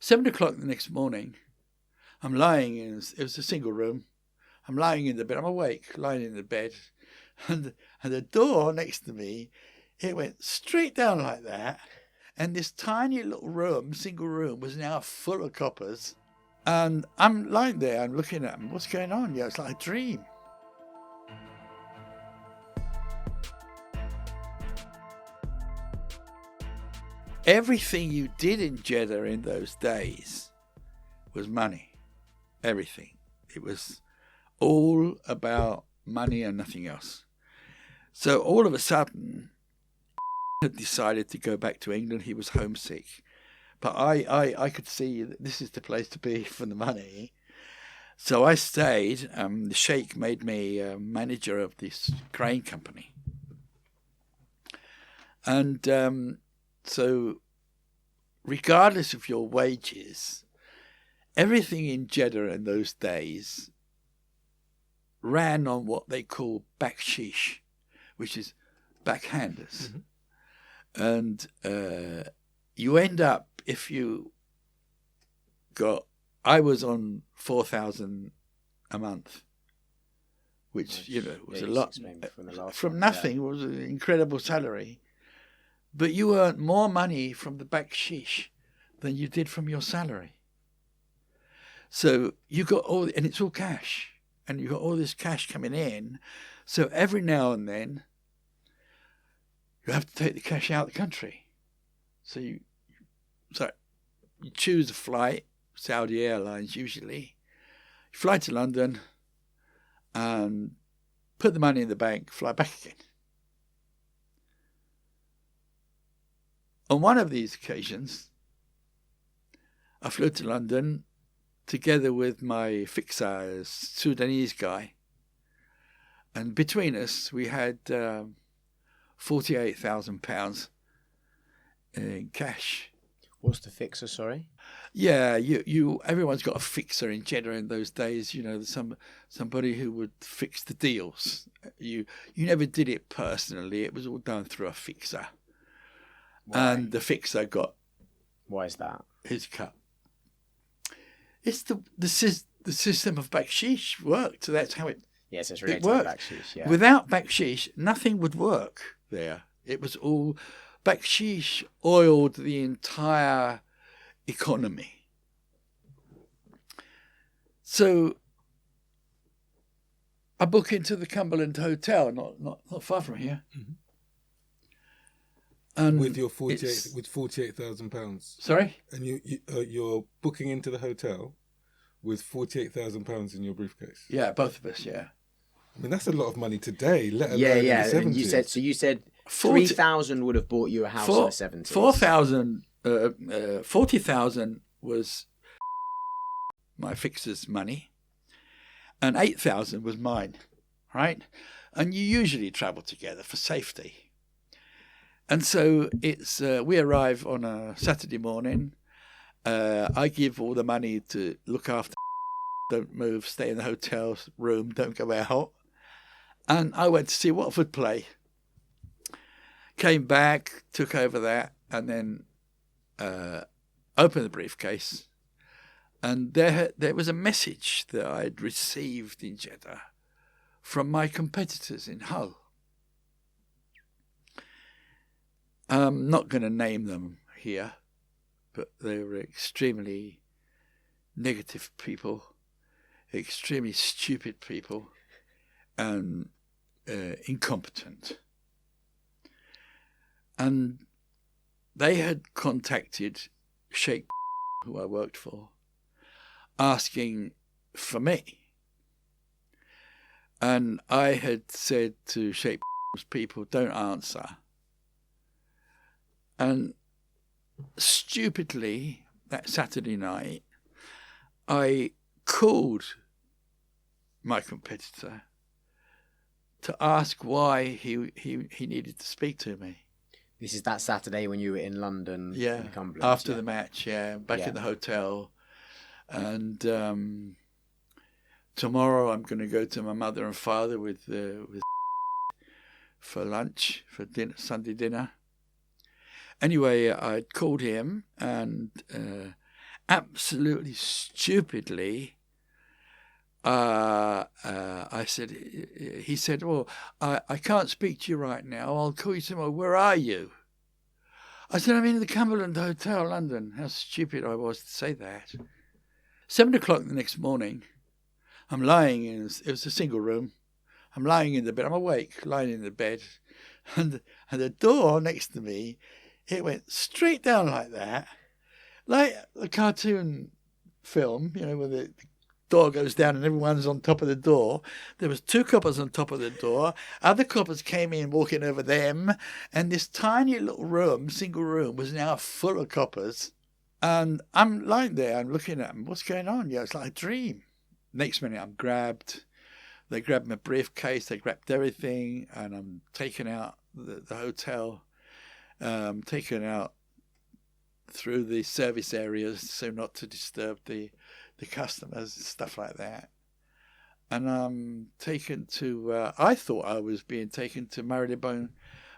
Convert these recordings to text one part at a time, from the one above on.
7 o'clock the next morning, I'm lying it was a single room. I'm lying in the bed. I'm awake, lying in the bed. And the door next to me, it went straight down like that. And this tiny little room, single room, was now full of coppers. And I'm lying there, I'm looking at them. What's going on? Yeah, it's like a dream. Everything you did in Jeddah in those days was money. Everything. It was all about money and nothing else. So all of a sudden, had decided to go back to England. He was homesick. But I could see that this is the place to be for the money. So I stayed. The Sheikh made me manager of this crane company. And so regardless of your wages, everything in Jeddah in those days ran on what they call bakshish, which is backhanders. Mm-hmm. And you end up, if you got, I was on 4,000 a month, which was a lot. From nothing, it was an incredible salary. But you earned more money from the bakshish than you did from your salary. So you got all, and it's all cash. And you got all this cash coming in. So every now and then, you have to take the cash out of the country. So you choose a flight, Saudi Airlines usually. You fly to London and put the money in the bank, fly back again. On one of these occasions, I flew to London together with my fixer, a Sudanese guy. And between us, we had £48,000 in cash. What's the fixer, sorry? Yeah, everyone's got a fixer in Jeddah in those days. Somebody who would fix the deals. You never did it personally. It was all done through a fixer. Why? And the fixer got... Why is that? His cut. It's the system of bakshish worked. So that's how it... Yes, it's related to bakshish, yeah. Without bakshish, nothing would work there. It was all... Bakshish oiled the entire economy. So I book into the Cumberland Hotel, not far from here. Mm-hmm. And with your £48,000. Sorry? And you're booking into the hotel with £48,000 in your briefcase. Yeah, both of us. Yeah. I mean, that's a lot of money today. Let alone in the 70s. And you said 3,000 would have bought you a house in the 70s. 40,000 was my fixer's money, and 8,000 was mine, right? And you usually travel together for safety. And so it's we arrive on a Saturday morning. I give all the money to look after. Don't move, stay in the hotel room, don't go out. And I went to see Watford play. Came back, took over that, and then opened the briefcase. And there was a message that I had received in Jeddah from my competitors in Hull. I'm not going to name them here, but they were extremely negative people, extremely stupid people, and incompetent. And they had contacted Sheikh, who I worked for, asking for me. And I had said to Sheikh people, don't answer. And stupidly, that Saturday night, I called my competitor to ask why he needed to speak to me. This is that Saturday when you were in London? Yeah, in Cumberland, after the match, back in the hotel. And tomorrow I'm going to go to my mother and father with for lunch, for dinner, Sunday dinner. Anyway, I called him and absolutely stupidly, I said, he said, "Well, I can't speak to you right now. I'll call you tomorrow. Where are you?" I said, "I'm in the Cumberland Hotel, London." How stupid I was to say that. 7 o'clock the next morning, I'm lying in, it was a single room. I'm lying in the bed. I'm awake, lying in the bed. And the door next to me, it went straight down like that. Like a cartoon film, you know, where the door goes down and everyone's on top of the door. There was 2 coppers on top of the door. Other coppers came in walking over them. And this tiny little room, single room, was now full of coppers. And I'm lying there, I'm looking at them. What's going on? Yeah, it's like a dream. Next minute, I'm grabbed. They grabbed my briefcase. They grabbed everything. And I'm taken out the hotel, taken out through the service areas so not to disturb the customers, stuff like that. And I'm taken to, I thought I was being taken to Marylebone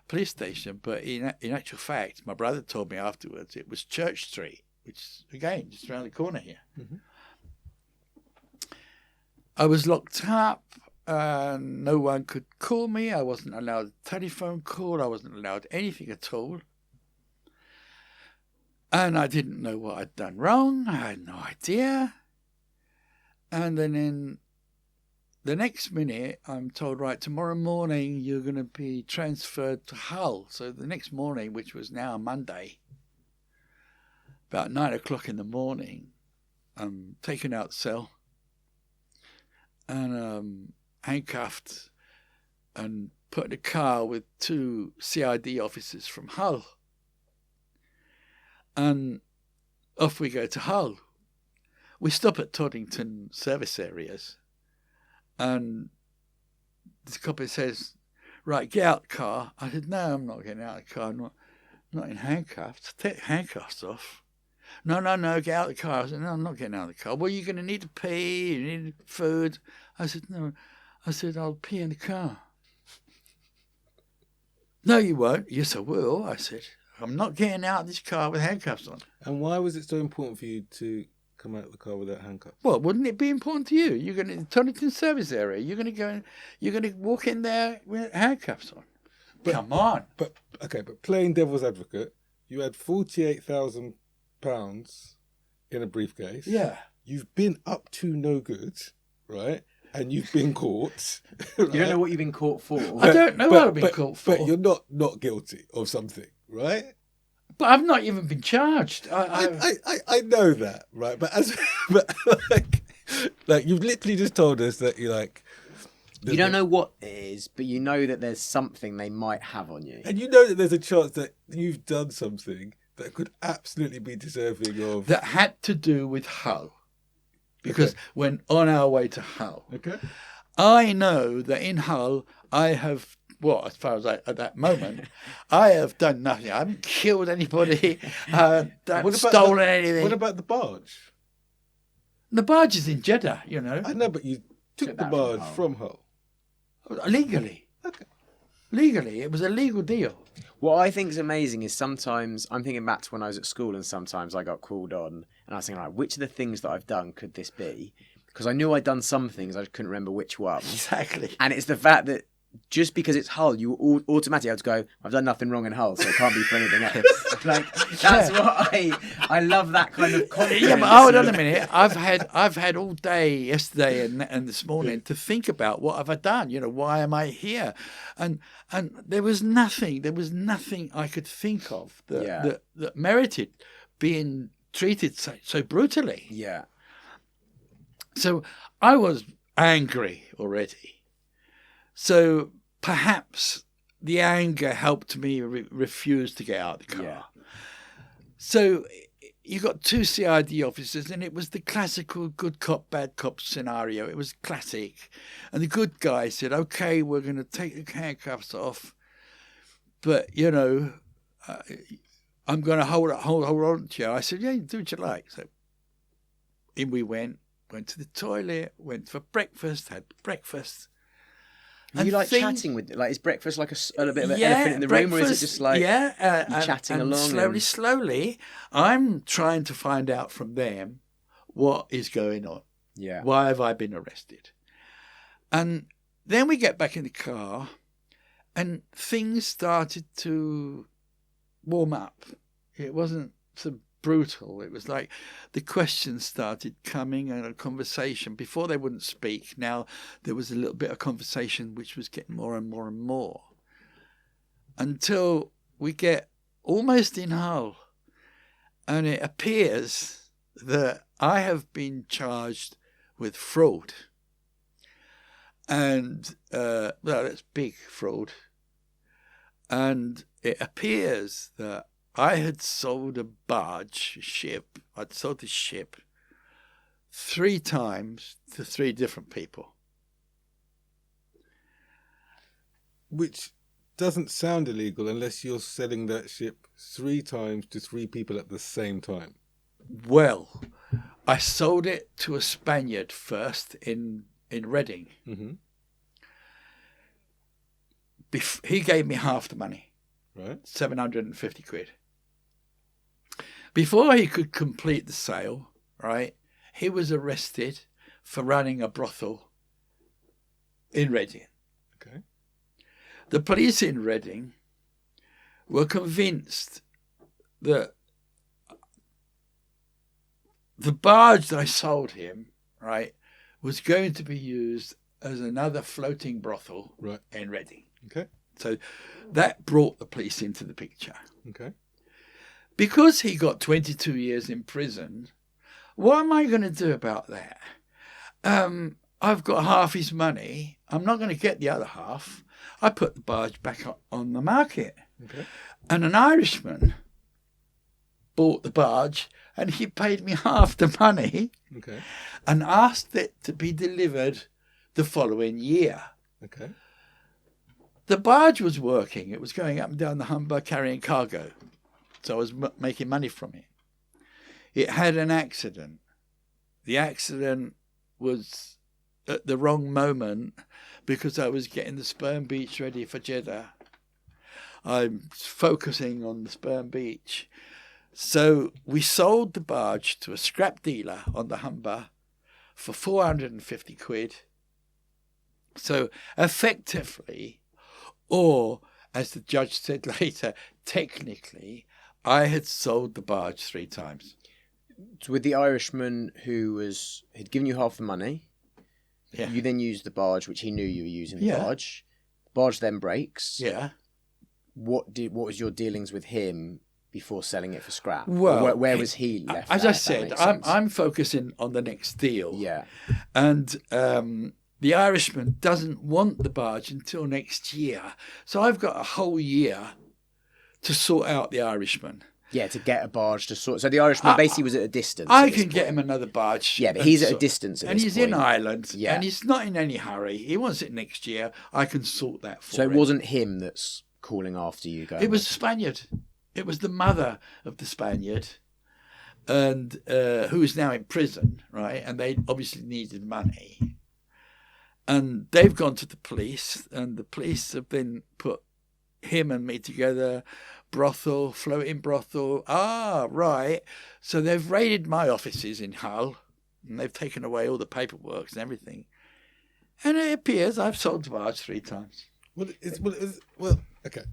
police station, but in actual fact, my brother told me afterwards it was Church Street, which is, again, just around the corner here. Mm-hmm. I was locked up. No one could call me. I wasn't allowed a telephone call. I wasn't allowed anything at all. And I didn't know what I'd done wrong. I had no idea. And then in the next minute, I'm told, right, tomorrow morning you're going to be transferred to Hull. So the next morning, which was now Monday, about 9 o'clock in the morning, I'm taken out cell and handcuffed and put in a car with 2 CID officers from Hull. And off we go to Hull. We stop at Toddington service areas. And the copper says, right, get out the car. I said, no, I'm not getting out of the car. I'm not in handcuffs. Take handcuffs off. No, get out of the car. I said, no, I'm not getting out of the car. Well, you're going to need to pee, you need food. I said, no. I said, I'll pee in the car. No, you won't. Yes, I will. I said, I'm not getting out of this car with handcuffs on. And why was it so important for you to come out of the car without handcuffs? Well, wouldn't it be important to you? You're going to Toddington service area. You're going to go. You're going to walk in there with handcuffs on. Come on. But playing devil's advocate, you had £48,000 in a briefcase. Yeah. You've been up to no good, right? And you've been caught. Right? You don't know what you've been caught for. I don't know what I've been caught for. But you're not guilty of something, right? But I've not even been charged. I know that, right? But like you've literally just told us that you're like. You don't know what it is, but you know that there's something they might have on you. And you know that there's a chance that you've done something that could absolutely be deserving of. That had to do with Hull. Because when on our way to Hull, I know that in Hull I have, well, as far as at that moment, I have done nothing. I haven't killed anybody, stolen anything. What about the barge? The barge is in Jeddah, you know. I know, but you took the barge from Hull. Legally. Okay. Legally. It was a legal deal. What I think is amazing is sometimes, I'm thinking back to when I was at school and sometimes I got called on and I was thinking, right, which of the things that I've done could this be? Because I knew I'd done some things, I just couldn't remember which one. Exactly. And it's the fact that just because it's Hull, you automatically have to go, I've done nothing wrong in Hull, so it can't be for anything else. Like, that's what I love, that kind of confidence. Yeah, but hold on a minute. I've had all day yesterday and this morning to think about what have I done? You know, why am I here? And there was nothing I could think of that merited being treated so brutally. Yeah. So I was angry already. So perhaps the anger helped me refuse to get out of the car. Yeah. So you got 2 CID officers, and it was the classical good cop, bad cop scenario. It was classic. And the good guy said, okay, we're going to take the handcuffs off, but, you know, I'm going to hold on to you. I said, yeah, do what you like. So in we went to the toilet, went for breakfast, had breakfast. Are you like chatting with, like, is breakfast like a bit of an elephant in the room, or is it just like you chatting along? Slowly, I'm trying to find out from them what is going on. Yeah. Why have I been arrested? And then we get back in the car, and things started to warm up. It wasn't so brutal. It was like the questions started coming and a conversation. Before they wouldn't speak. Now there was a little bit of conversation which was getting more and more and more. Until we get almost in Hull. And it appears that I have been charged with fraud. And, well, that's big fraud. And it appears that I had sold a ship. I'd sold the ship 3 times to 3 different people. Which doesn't sound illegal unless you're selling that ship 3 times to 3 people at the same time. Well, I sold it to a Spaniard first in Reading. Mm-hmm. He gave me half the money. Right. 750 quid. Before he could complete the sale, right, he was arrested for running a brothel in Reading. Okay. The police in Reading were convinced that the barge that I sold him, right, was going to be used as another floating brothel in Reading. Okay. So that brought the police into the picture. Okay. Because he got 22 years in prison, what am I going to do about that? I've got half his money. I'm not going to get the other half. I put the barge back on the market. Okay. And an Irishman bought the barge and he paid me half the money and asked it to be delivered the following year. Okay. The barge was working. It was going up and down the Humber carrying cargo. So I was making money from it. It had an accident. The accident was at the wrong moment because I was getting the Sperm Beach ready for Jeddah. I'm focusing on the Sperm Beach. So we sold the barge to a scrap dealer on the Humber for 450 quid. So effectively, or as the judge said later, technically, I had sold the barge 3 times. So with the Irishman who had given you half the money, you then used the barge, which he knew you were using the barge. Barge then breaks. Yeah. What was your dealings with him before selling it for scrap? Well, where was he left? As I said, I'm focusing on the next deal. Yeah. And the Irishman doesn't want the barge until next year. So I've got a whole year to sort out the Irishman. Yeah, to get a barge to sort. So the Irishman basically was at a distance. I can get him another barge. Yeah, but he's at a distance at and this he's point. in Ireland. Yeah. And he's not in any hurry. He wants it next year. I can sort that for him. So it wasn't him that's calling after you guys. It was the Spaniard. It was the mother of the Spaniard, and who is now in prison, right? And they obviously needed money. And they've gone to the police, and the police have then put him and me together, brothel, floating brothel. Ah, right. So they've raided my offices in Hull, and they've taken away all the paperwork and everything. And it appears I've sold the barge 3 times. Well, okay.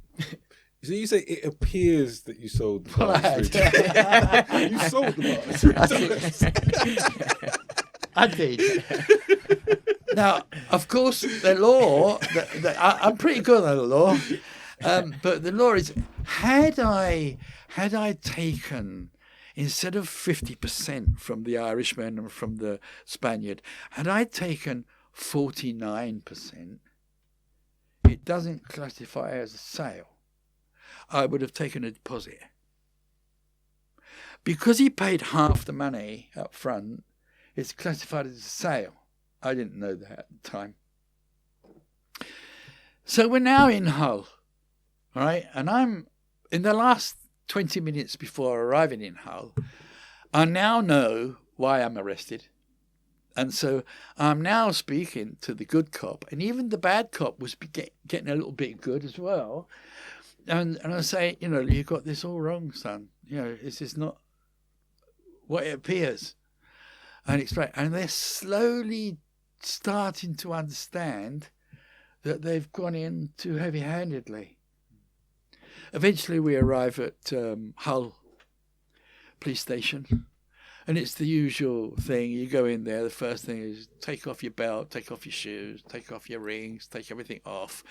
So you say it appears that you sold the barge 3 times. You sold the barge 3 times. I did. Now, of course, the law, I'm pretty good at the law, but the law is, had I taken, instead of 50% from the Irishman and from the Spaniard, had I taken 49%, it doesn't classify as a sale. I would have taken a deposit. Because he paid half the money up front, it's classified as a sale. I didn't know that at the time. So we're now in Hull, all right? And I'm, in the last 20 minutes before arriving in Hull, I now know why I'm arrested. And so I'm now speaking to the good cop, and even the bad cop was getting a little bit good as well. And I say, you got this all wrong, son. This is not what it appears. And they're slowly starting to understand that they've gone in too heavy-handedly. Eventually, we arrive at Hull police station. And it's the usual thing. You go in there, the first thing is take off your belt, take off your shoes, take off your rings, take everything off.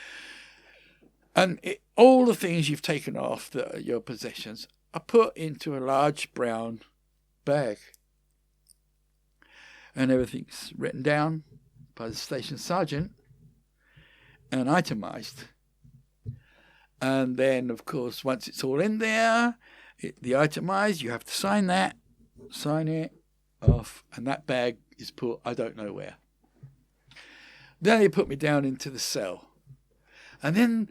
And all the things you've taken off that are your possessions are put into a large brown bag. And everything's written down by the station sergeant and itemised. And then, of course, once it's all in there, the itemised, you have to sign that. Sign it off, and that bag is put I don't know where. Then they put me down into the cell, and then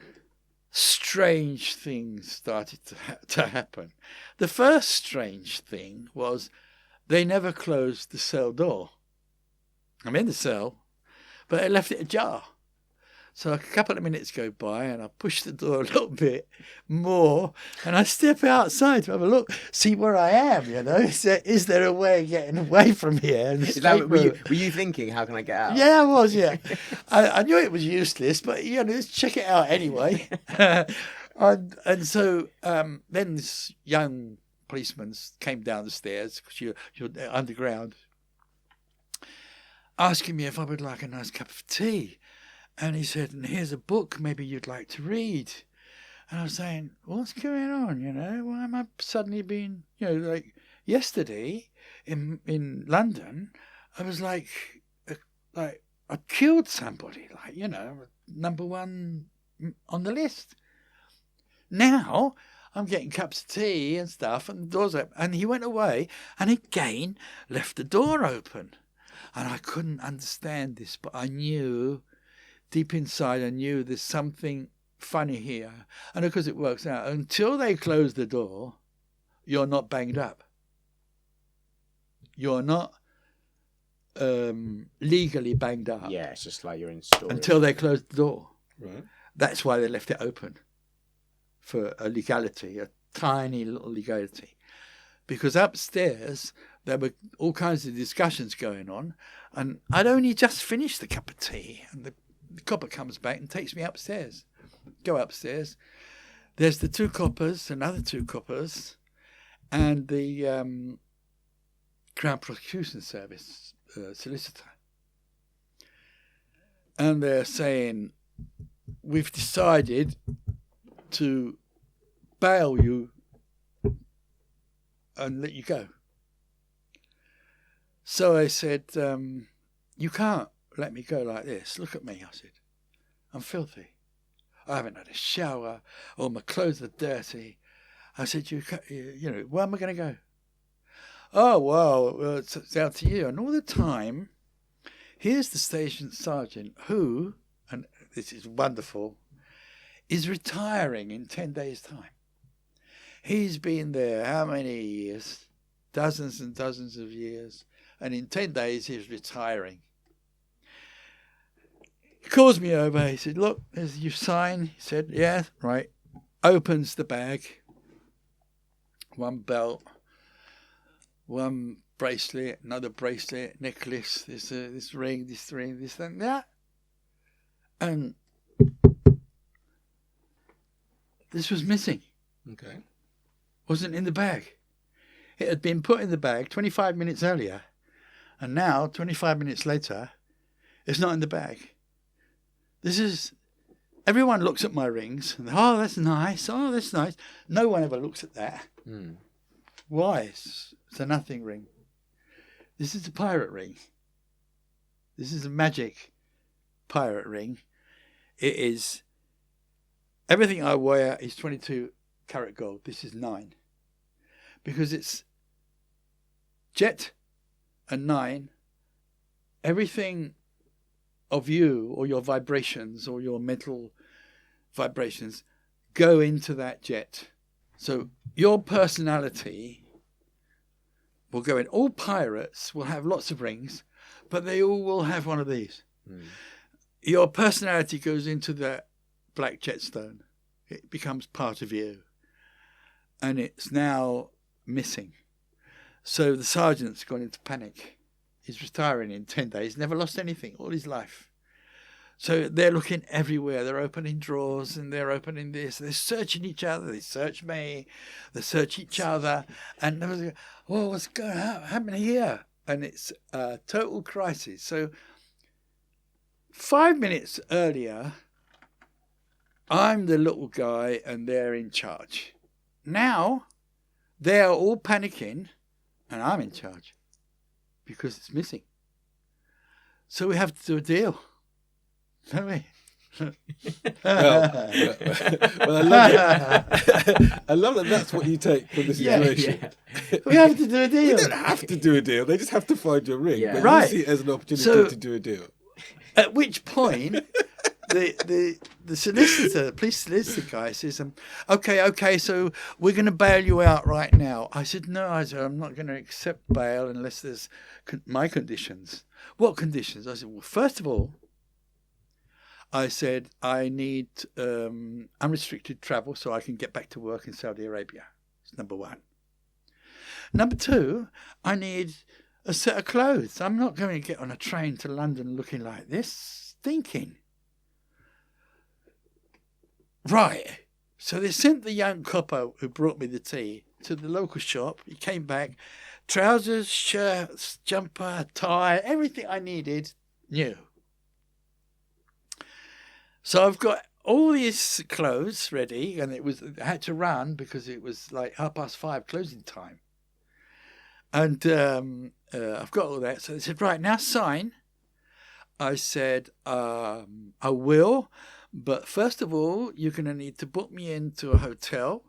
strange things started to happen. The first strange thing was they never closed the cell door. I'm in the cell, but they left it ajar. So a couple of minutes go by, and I push the door a little bit more, and I step outside to have a look, see where I am. Is there a way of getting away from here? Were you thinking, how can I get out? Yeah, I was. Yeah, I knew it was useless, but let's check it out anyway. and so then this young policeman came down the stairs because you're underground, asking me if I would like a nice cup of tea. And he said, and here's a book maybe you'd like to read. And I was saying, what's going on, Why am I suddenly being, like yesterday in London, I was like I killed somebody, number one on the list. Now I'm getting cups of tea and stuff, and the door's open. And he went away and again left the door open. And I couldn't understand this, but I knew... Deep inside, I knew there's something funny here. And of course it works out. Until they close the door, you're not banged up. You're not legally banged up. Yeah, it's just like you're in storage. Until they close the door. Right. That's why they left it open. For a legality, a tiny little legality. Because upstairs, there were all kinds of discussions going on. And I'd only just finished the cup of tea. And the copper comes back and takes me upstairs. Go upstairs. There's the two coppers, another two coppers, and the Crown Prosecution Service solicitor. And they're saying, we've decided to bail you and let you go. So I said, you can't let me go like this. Look at me, I said. I'm filthy. I haven't had a shower. All my clothes are dirty. I said, where am I going to go? Oh, well, it's down to you. And all the time, here's the station sergeant who, and this is wonderful, is retiring in 10 days' time. He's been there how many years? Dozens and dozens of years. And in 10 days, he's retiring. He calls me over. He said, look, as you sign. He said, yeah, right. Opens the bag. One belt, one bracelet, another bracelet, necklace, this ring, this and that. And this was missing. Okay. Wasn't in the bag. It had been put in the bag 25 minutes earlier. And now, 25 minutes later, it's not in the bag. Everyone looks at my rings and, oh, that's nice. Oh, that's nice. No one ever looks at that. Mm. Why? It's a nothing ring. This is a pirate ring. This is a magic pirate ring. It is, everything I wear is 22 karat gold. This is 9. Because it's jet and 9. Everything of you or your vibrations or your mental vibrations go into that jet. So your personality will go in. All pirates will have lots of rings, but they all will have one of these. Mm. Your personality goes into that black jetstone. It becomes part of you. And it's now missing. So the sergeant's gone into panic. He's retiring in 10 days, never lost anything all his life. So they're looking everywhere. They're opening drawers and they're opening this. They're searching each other. They search me. They search each other. And they was like, oh, what's going to happen here? And it's a total crisis. So 5 minutes earlier, I'm the little guy and they're in charge. Now, they're all panicking and I'm in charge because it's missing. So we have to do a deal. Don't we? Well, I love it. I love that that's what you take from the situation. Yeah. We have to do a deal. We don't have to do a deal. They just have to find your ring. Yeah. But Right. you see it as an opportunity to do a deal. At which point, the solicitor, the police solicitor guy says, okay, so we're going to bail you out right now. I said, no, I'm not going to accept bail unless there's my conditions. What conditions? I said, well, first of all, I said, I need unrestricted travel so I can get back to work in Saudi Arabia. That's number one. Number two, I need a set of clothes. I'm not going to get on a train to London looking like this, stinking. Right. So they sent the young copper who brought me the tea to the local shop. He came back, trousers, shirts, jumper, tie, everything I needed, new. So I've got all these clothes ready, and I had to run because it was like 5:30 closing time. And I've got all that. So they said, right, now sign. I said, I will, but first of all, you're going to need to book me into a hotel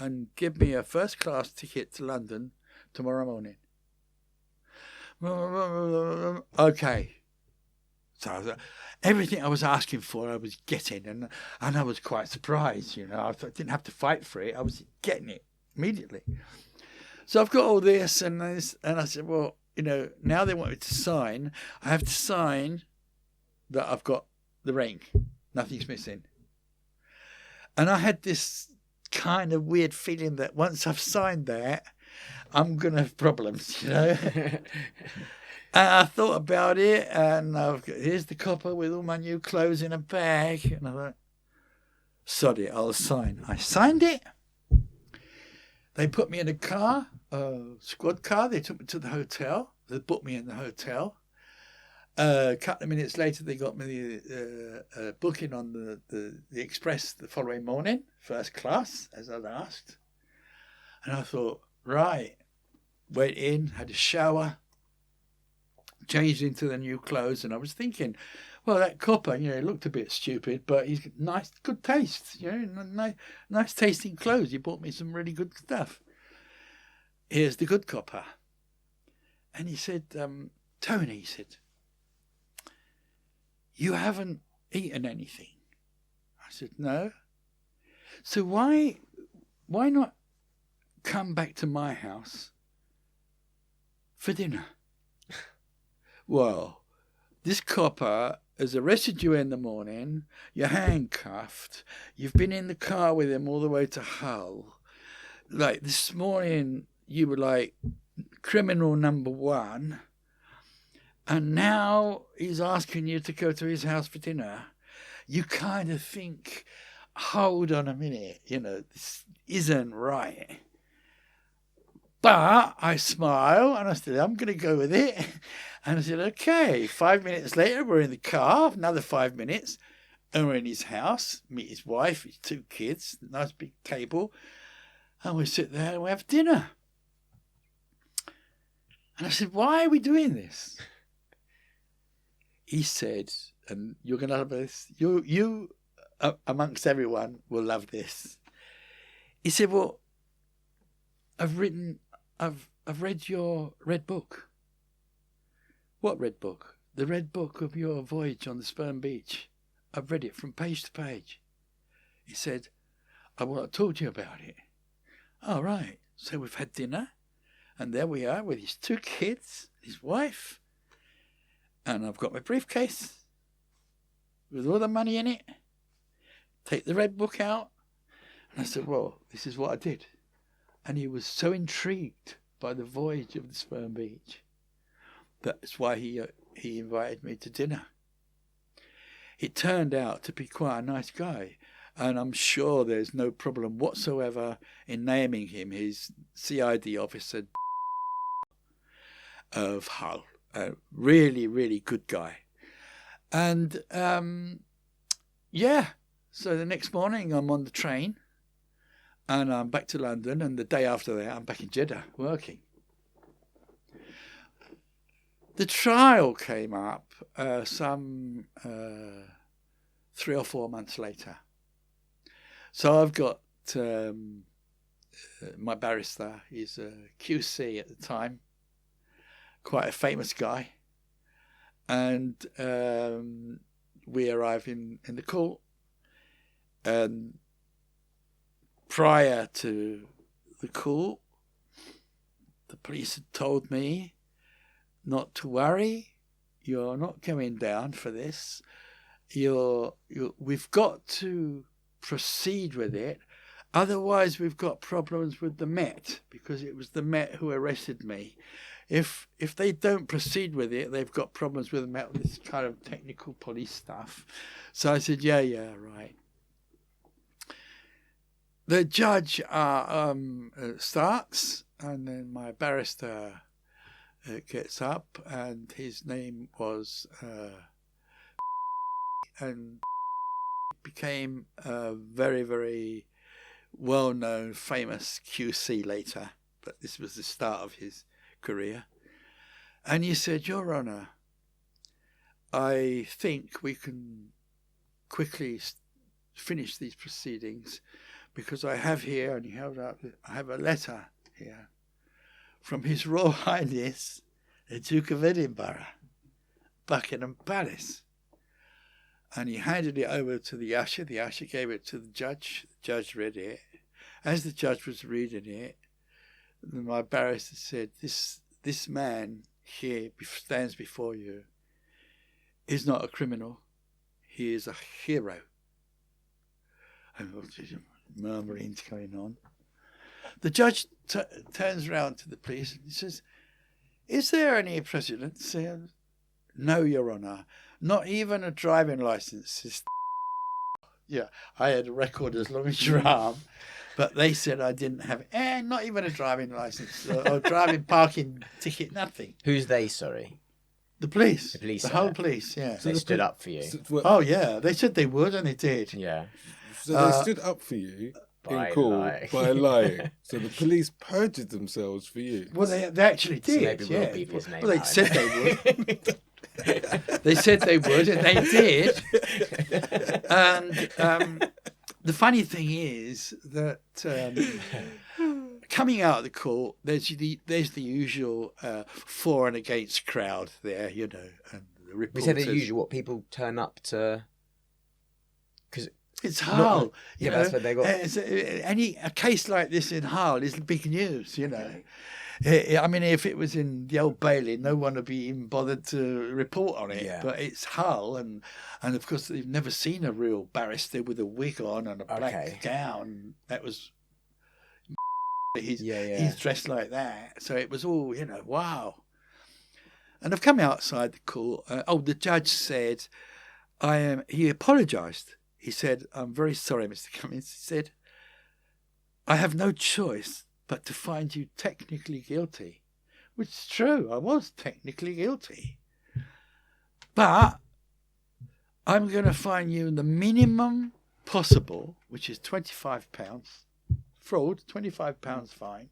and give me a first-class ticket to London tomorrow morning. Okay. So everything I was asking for, I was getting, and I was quite surprised. I didn't have to fight for it. I was getting it immediately. So I've got all this, and I said, well, now they want me to sign. I have to sign that I've got the ring. Nothing's missing. And I had this kind of weird feeling that once I've signed that, I'm going to have problems, And I thought about it, and here's the copper with all my new clothes in a bag. And I thought, sod it, I'll sign. I signed it. They put me in a car, a squad car. They took me to the hotel. They booked me in the hotel. A couple of minutes later, they got me the booking on the express the following morning, first class, as I'd asked. And I thought, right, went in, had a shower, changed into the new clothes, and I was thinking, well, that copper, he looked a bit stupid, but he's nice, good taste, nice tasting clothes. He bought me some really good stuff. Here's the good copper. And he said, Tony, he said, you haven't eaten anything. I said, no. So why not come back to my house for dinner? Well, this copper has arrested you in the morning, you're handcuffed, you've been in the car with him all the way to Hull. Like this morning, you were like criminal number one, and now he's asking you to go to his house for dinner. You kind of think, hold on a minute, this isn't right. But I smile and I said, I'm going to go with it. And I said, okay. 5 minutes later, we're in the car, another 5 minutes, and we're in his house, meet his wife, his 2 kids, nice big table, and we sit there and we have dinner. And I said, why are we doing this? He said, and you're going to love this, you amongst everyone will love this. He said, well, I've read your red book. What red book? The red book of your voyage on the Sperm Beach. I've read it from page to page. He said, I want to talk to you about it. All right. So we've had dinner, and there we are with his 2 kids, his wife, And I've got my briefcase with all the money in it. Take the red book out. And I said, well, this is what I did. And he was so intrigued by the voyage of the Sperm Beach. That's why he invited me to dinner. It turned out to be quite a nice guy. And I'm sure there's no problem whatsoever in naming him his CID officer of Hull. A really, really good guy. And, so the next morning I'm on the train and I'm back to London, and the day after that I'm back in Jeddah working. The trial came up some 3 or 4 months later. So I've got my barrister, he's a QC at the time, quite a famous guy. And we arrive in the court. And prior to the court, the police had told me not to worry, you're not going down for this. We've got to proceed with it. Otherwise, we've got problems with the Met, because it was the Met who arrested me. If they don't proceed with it, they've got problems with the Met, with this kind of technical police stuff. So I said, yeah, right. The judge starts, and then my barrister gets up, and his name was and became a very, very well-known, famous QC later. But this was the start of his career. And he said, Your Honour, I think we can quickly finish these proceedings, because I have here, and he held up, I have a letter here from His Royal Highness, the Duke of Edinburgh, Buckingham Palace. And he handed it over to the usher. The usher gave it to the judge. The judge read it. As the judge was reading it, my barrister said, this man here stands before you is not a criminal. He is a hero. And murmurings going on. The judge turns round to the police and he says, is there any precedent? No, Your Honour. Not even a driving licence. Yeah, I had a record as long as your arm, but they said I didn't have not even a driving licence or driving parking ticket, nothing. Who's they, sorry? The police. The police. The whole police, yeah. So they stood up for you. Oh, yeah. They said they would, and they did. Yeah. So they stood up for you in court by lying. So the police perjured themselves for you. Well, they actually did. So maybe real people's name. Well, they said they would. They said they would, and they did. And the funny thing is that coming out of the court, there's the usual for and against crowd there, you know, and the reporters. We said the usual. What people turn up to? Because it's Hull. Yeah, that's what they got. A case like this in Hull is big news, you know. I mean, if it was in the Old Bailey, no one would be even bothered to report on it. Yeah. But it's Hull, and of course they've never seen a real barrister with a wig on and a black gown. That was he's dressed like that, so it was all, you know, wow. And I've come outside the court. The judge said, He apologised. He said, "I'm very sorry, Mr. Cummins." He said, "I have no choice but to find you technically guilty," which is true. I was technically guilty. But I'm going to fine you the minimum possible, which is £25. Fraud, £25 fine,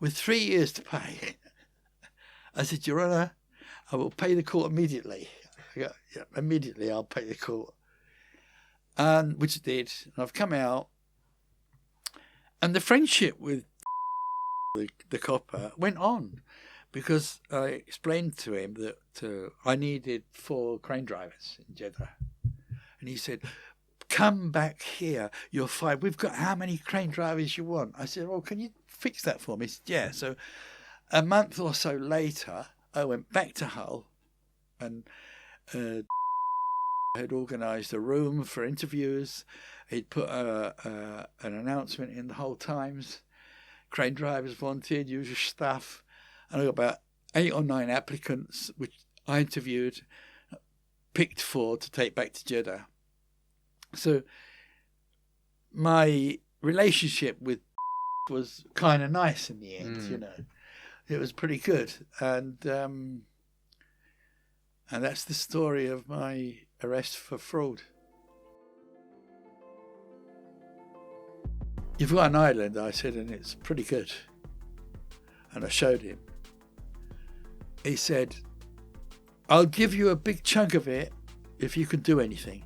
with 3 years to pay. I said, Your Honour, I will pay the court immediately. Immediately I'll pay the court. And which it did. And I've come out. And the friendship with the copper went on, because I explained to him that I needed 4 crane drivers in Jeddah. And he said, come back here, you're fine. We've got how many crane drivers you want? I said, well, can you fix that for me? He said, yeah. So a month or so later, I went back to Hull and had organised a room for interviews. He'd put an announcement in the whole Times. Crane drivers wanted, usual stuff. And I got about 8 or 9 applicants, which I interviewed, picked 4 to take back to Jeddah. So my relationship with was kind of nice in the end, you know. It was pretty good. And that's the story of my arrest for fraud. You've got an island, I said, and it's pretty good. And I showed him. He said, I'll give you a big chunk of it if you can do anything.